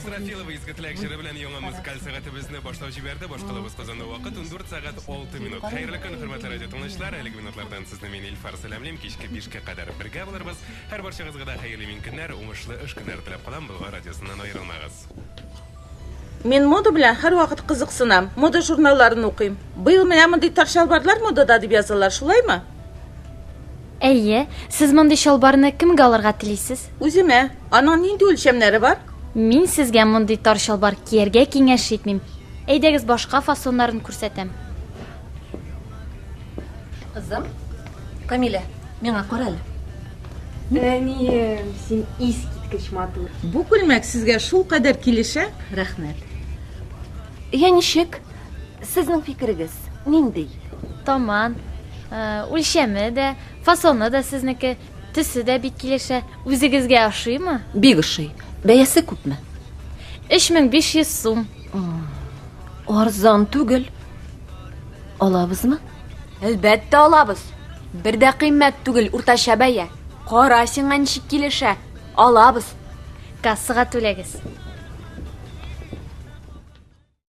Исрафилова изге теләк җыры белән яңа музыкаль сәгатебезне башлау җибәрде. Башкалабыз казанда вакыт 14 сәгать 6 минут. Хәерле көн, хөрмәтле радио тыңлаучылар. Әлеге минутлардан сезне мин Илфар сәламлим. Кичке 5-кә кадәр бергә булырбыз. Һәр барчагызга да хәерле мин көннәр, уңышлы эш көннәре теләп калам. Булга радиосыннан аерылмагыз. Мен мода белән һәр вакыт кызыксынам. Мода журналларын укыйм. Быел менә мондый таршалбарлар модада дип язалар, шулаймы? Әйе, сез мондый шалбарны кемгә алырга телисез? Үземә. Аның нинди үлчәмнәре бар? Мин сезгә мондый тар шалбар кияргә киңәш итмим. Әйдәгез башка фасоннарын күрсәтәм. Кызым, Камиля, миңа кара әле. Әнием, син искиткеч матур. Бу күлмәк сезгә шул кадәр килешә? Рәхмәт. Ничек? Сезнең фикерегез нинди? Таман. Үлчәме дә, фасоны да сезнеке, төсе дә бик килешә. Үзегезгә ошыймы? Бик ошый. Бәясе күпме? 3500 сум. Арзан түгел. Алабызмы? Әлбәттә алабыз. Бер дә кыйммәт түгел, уртача бәя. Кара сиңа ничек килешә? Алабыз. Кассага түләгез.